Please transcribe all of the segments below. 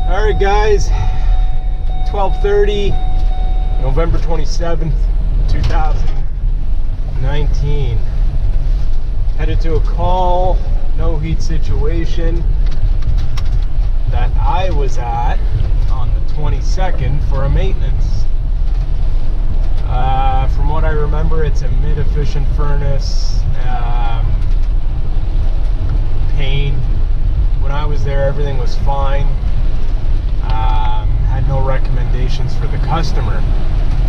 All right, guys, 12:30, November 27th, 2019. Headed to a call, no heat situation that I was at on the 22nd for a maintenance. From what I remember, it's a mid-efficient furnace. Pain. When I was there, everything was fine. Had no recommendations for the customer.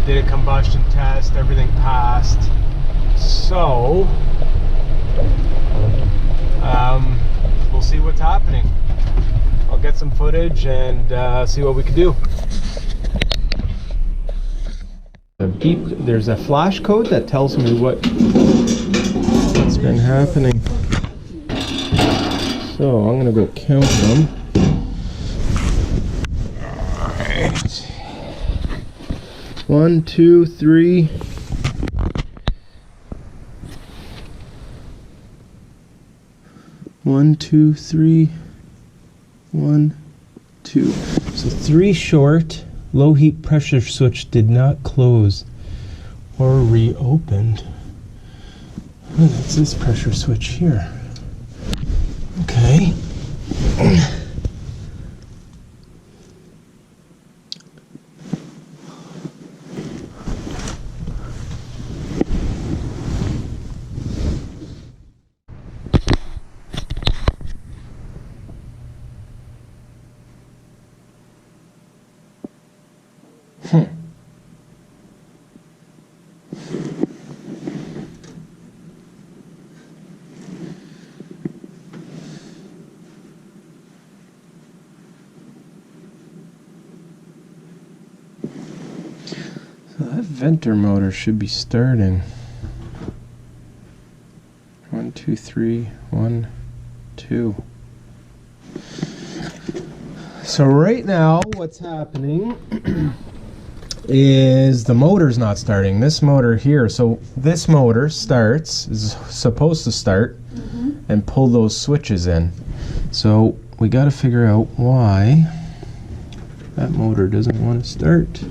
Did a combustion test, everything passed. So, we'll see what's happening. I'll get some footage and see what we can do. There's a flash code that tells me what's been happening. So I'm gonna go count them. Alright. 1, 2, 3. 1, 2, 3. 1, 2. So 3 short. Low heat pressure switch did not close or reopened. Oh, that's this pressure switch here. Okay. So that venter motor should be starting. 1, 2, 3, 1, 2. So right now what's happening is the motor's not starting. This motor here, so this motor is supposed to start and pull those switches in. So we got to figure out why that motor doesn't want to start.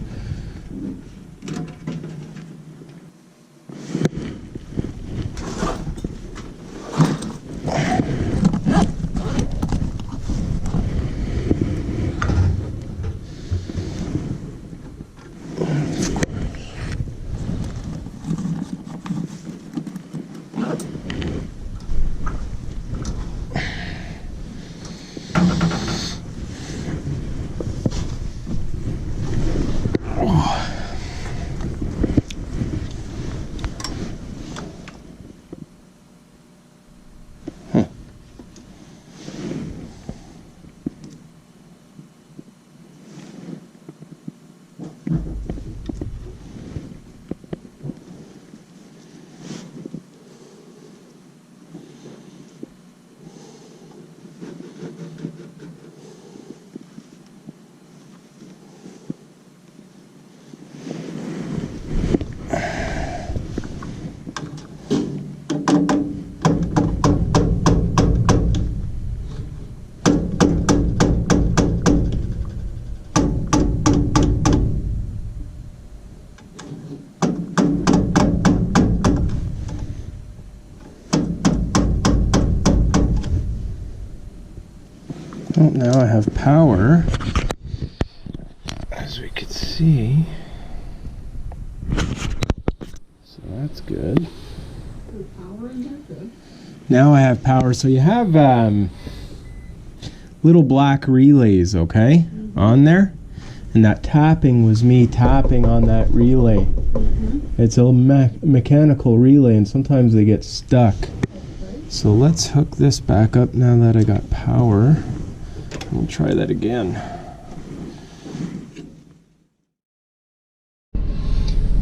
Well, now I have power, as we could see, so that's good. Now I have power, so you have little black relays, okay, on there, and that tapping was me tapping on that relay. It's a mechanical relay, and sometimes they get stuck. So let's hook this back up now that I got power. We'll try that again.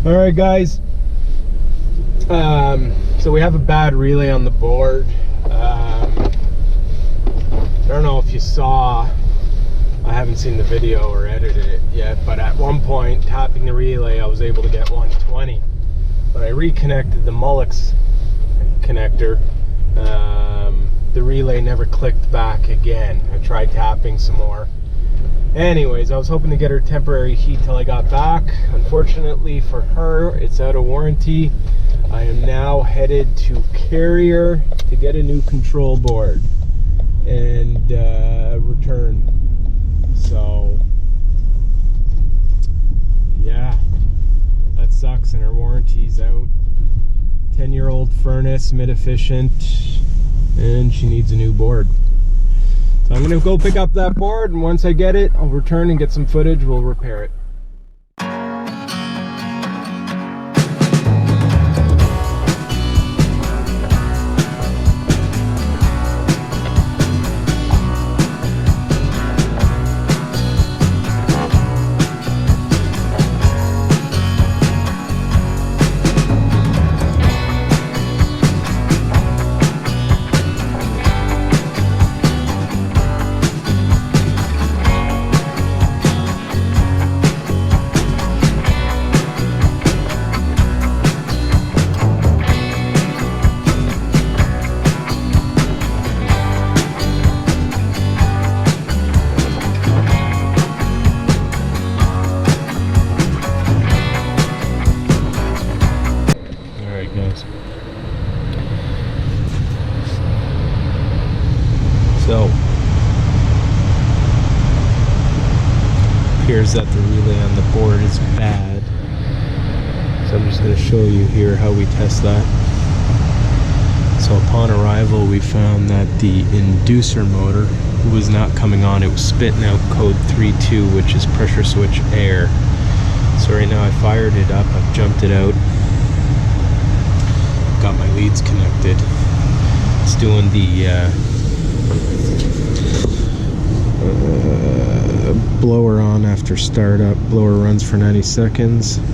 All right, guys. So we have a bad relay on the board. I don't know if you saw. I haven't seen the video or edited it yet, but at one point, tapping the relay, I was able to get 120. But I reconnected the Mullix connector. The relay never clicked back again. I tried tapping some more Anyways, I was hoping to get her temporary heat till I got back. Unfortunately for her, it's out of warranty. I am now headed to Carrier to get a new control board and return. So yeah, that sucks, and her warranty's out. 10-year-old furnace, mid-efficient, and she needs a new board. So I'm gonna go pick up that board, and once I get it, I'll return and get some footage. We'll repair it. So, appears that the relay on the board is bad. So I'm just going to show you here how we test that. So upon arrival, we found that the inducer motor was not coming on. It was spitting out code 32, which is pressure switch air. So right now I fired it up, I've jumped it out, got my leads connected. It's doing the blower on after startup. Blower runs for 90 seconds. And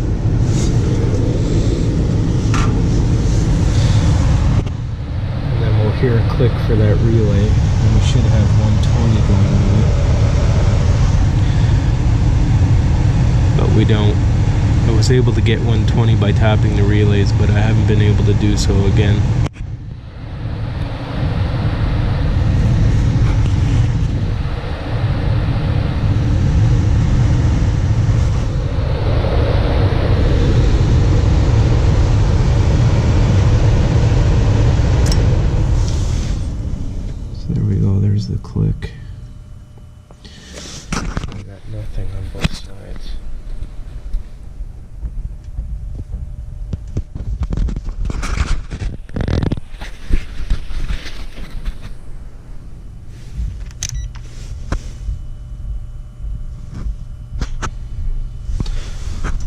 then we'll hear a click for that relay, and we should have 120 going on it. But we don't. I was able to get 120 by tapping the relays, but I haven't been able to do so again. There's the click. I got nothing on both sides.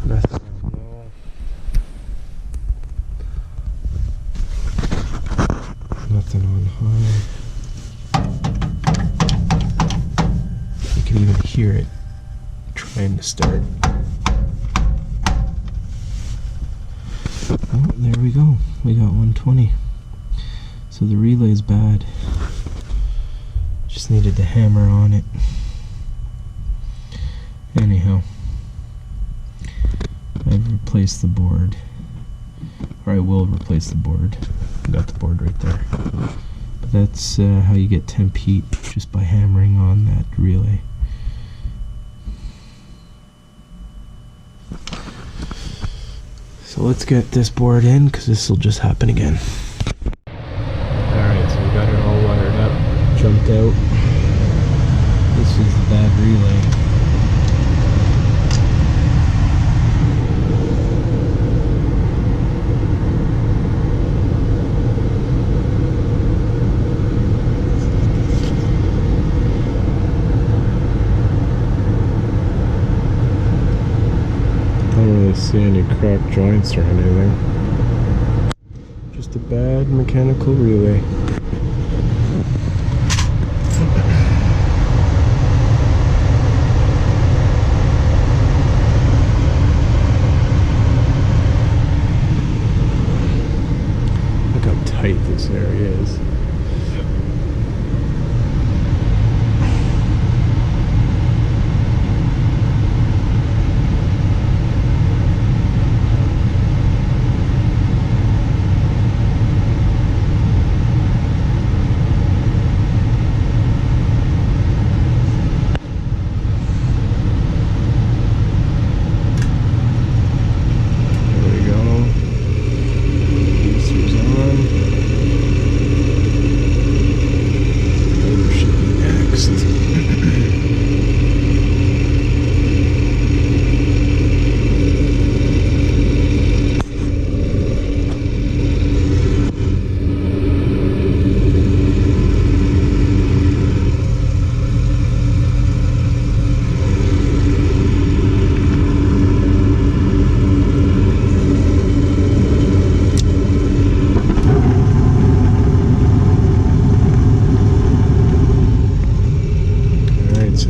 Nothing on low. Nothing on high. Even hear it trying to start. Oh, there we go. We got 120. So the relay is bad. Just needed to hammer on it. Anyhow, I've replaced the board, or I will replace the board. Got the board right there. But that's how you get temp heat, just by hammering on that relay. So let's get this board in, because this will just happen again. Alright, so we got it all wired up, jumped out. This is the bad relay. See any cracked joints or anything. Just a bad mechanical relay. Look how tight this area is.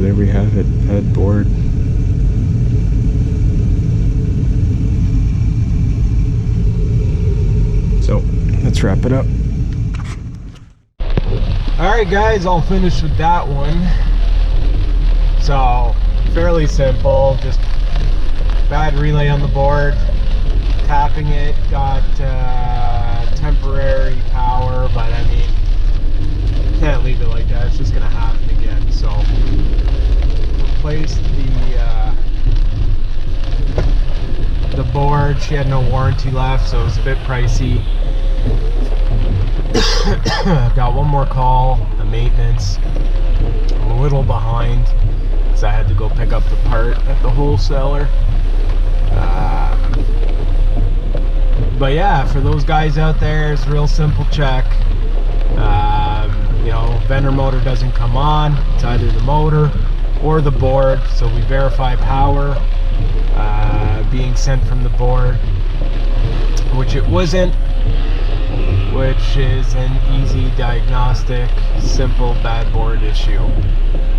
there we have it, headboard. So let's wrap it up. Alright guys, all finished with that one. So fairly simple, just bad relay on the board, tapping it, got temporary power, but I mean, can't leave it like that, it's just gonna happen again. So replaced the board. She had no warranty left, so it was a bit pricey. Got one more call, the maintenance. I'm a little behind because I had to go pick up the part at the wholesaler. But yeah, for those guys out there, it's a real simple check. You know, vendor motor doesn't come on, it's either the motor or the board, so we verify power being sent from the board, which it wasn't, which is an easy diagnostic, simple bad board issue.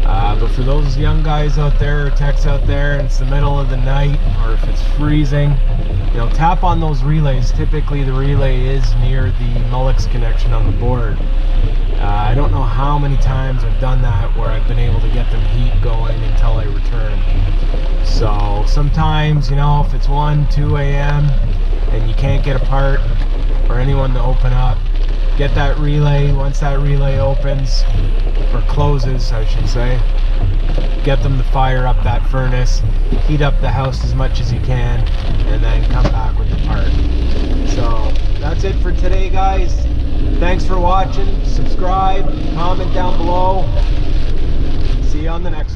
But for those young guys out there or techs out there and it's the middle of the night, or if it's freezing, you know, tap on those relays. Typically the relay is near the Mullix connection on the board. I don't know how many times I've done that where I've been able to get them heat going until I return. So sometimes, you know, if it's 1, 2 a.m. and you can't get a part or anyone to open up, get that relay. Once that relay opens, or closes I should say, get them to fire up that furnace, heat up the house as much as you can, and then come back with the part. So that's it for today guys. Thanks for watching. Subscribe, comment down below. See you on the next one.